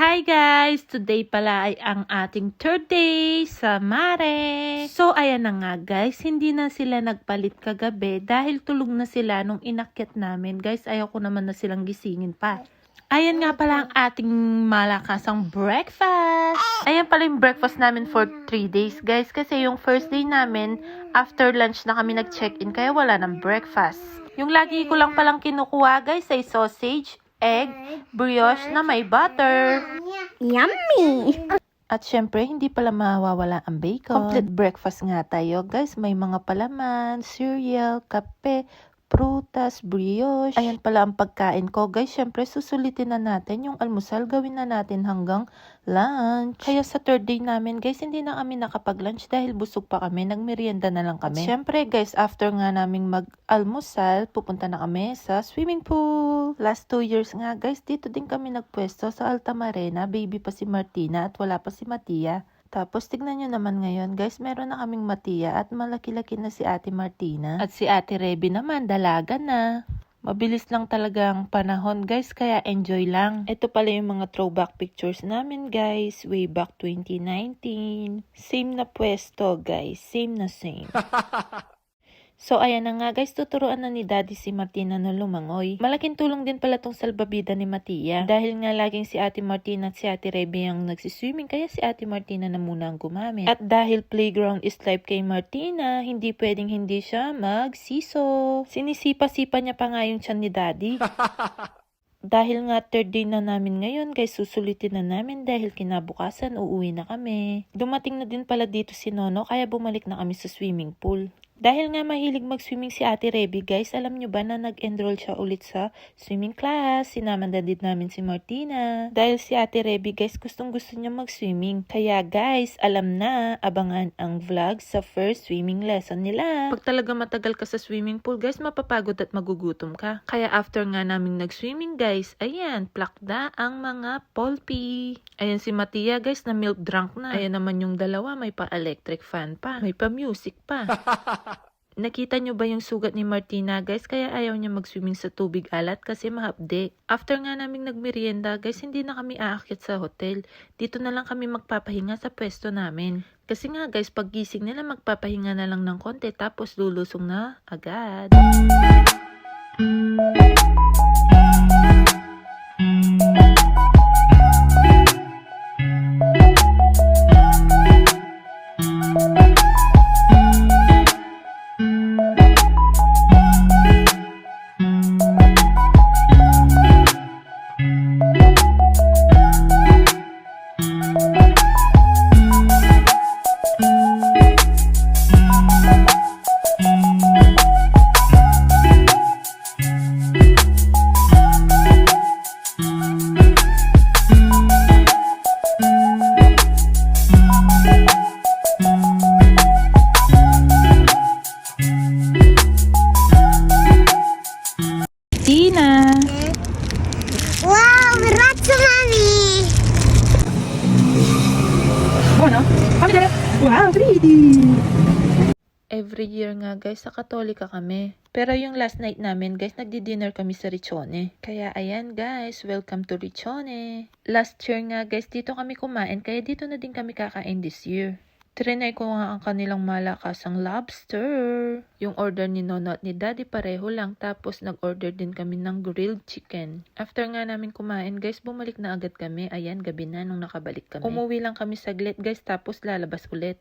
Hi guys! Today pala ay ang ating third day sa Mare. So ayan na nga guys, hindi na sila nagpalit kagabi dahil tulog na sila nung inakyat namin. Guys, ayaw ko naman na silang gisingin pa. Ayan nga pala ang ating malakasang breakfast. Ayan pala yung breakfast namin for 3 days guys. Kasi yung first day namin, after lunch na kami nag-check-in kaya wala ng breakfast. Yung lagi ko lang palang kinukuha guys ay sausage, egg, brioche na may butter. Yummy! At syempre, hindi pala mawawala ang bacon. Complete breakfast nga tayo, guys. May mga palaman, cereal, kape, prutas, brioche. Ayan pala ang pagkain ko, guys. Syempre, susulitin na natin yung almusal. Gawin na natin hanggang lunch. Kaya sa third day namin, guys, hindi na kami nakapag-lunch dahil busog pa kami. Nagmerienda na lang kami. At syempre, guys, after nga naming mag-almusal, pupunta na kami sa swimming pool. Last 2 years nga, guys, dito din kami nagpwesto sa Altamarena. Baby pa si Martina at wala pa si Matia. Tapos, tignan nyo naman ngayon, guys, meron na kaming Matia at malaki-laki na si Ate Martina. At si Ate Reby naman, dalaga na. Mabilis lang talaga ang panahon, guys, kaya enjoy lang. Ito pala yung mga throwback pictures namin, guys, way back 2019. Same na pwesto, guys. Same na same. So, ayan na nga guys, tuturuan na ni Daddy si Martina na lumangoy. Malaking tulong din pala tong salbabida ni Matia. Dahil nga laging si Ate Martina at si Ate Reby ang nagsiswimming, kaya si Ate Martina na muna ang gumamit. At dahil playground is life kay Martina, hindi pwedeng hindi siya magsiso. Sinisipa-sipa niya pa nga yung tiyan ni Daddy. Dahil nga third day na namin ngayon guys, susulitin na namin dahil kinabukasan uuwi na kami. Dumating na din pala dito si Nono kaya bumalik na kami sa swimming pool. Dahil nga mahilig mag-swimming si Ate Reby guys, alam nyo ba na nag-enroll siya ulit sa swimming class? Sinama na din namin si Martina. Dahil si Ate Reby guys, gustong gusto niya mag-swimming. Kaya guys, alam na, abangan ang vlog sa first swimming lesson nila. Pag talaga matagal ka sa swimming pool guys, mapapagod at magugutom ka. Kaya after nga naming nag-swimming guys, ayan, plakda ang mga polpi. Ayan si Matia guys, na milk drunk na. Ayan naman yung dalawa, may pa-electric fan pa. May pa-music pa. Nakita nyo ba yung sugat ni Martina guys? Kaya ayaw niya mag-swimming sa tubig alat kasi mahapde. After nga naming nagmerienda guys, hindi na kami aakyat sa hotel. Dito na lang kami magpapahinga sa pwesto namin. Kasi nga guys, pag gising nila magpapahinga na lang ng konti tapos lulusong na agad. Tina! Wow, Ratso Mami! Bueno, kami dala. Wow, 3D! Every year nga guys, sa Katolika kami. Pero yung last night namin guys, nagdi-dinner kami sa Riccione. Kaya ayan guys, welcome to Riccione. Last year nga guys, dito kami kumain, kaya dito na din kami kakain this year. Trinay ko nga ang kanilang malakasang lobster. Yung order ni Nono at ni Daddy pareho lang. Tapos nag-order din kami ng grilled chicken. After nga namin kumain guys, bumalik na agad kami. Ayan, gabi na nung nakabalik kami. Umuwi lang kami saglit guys, tapos lalabas ulit.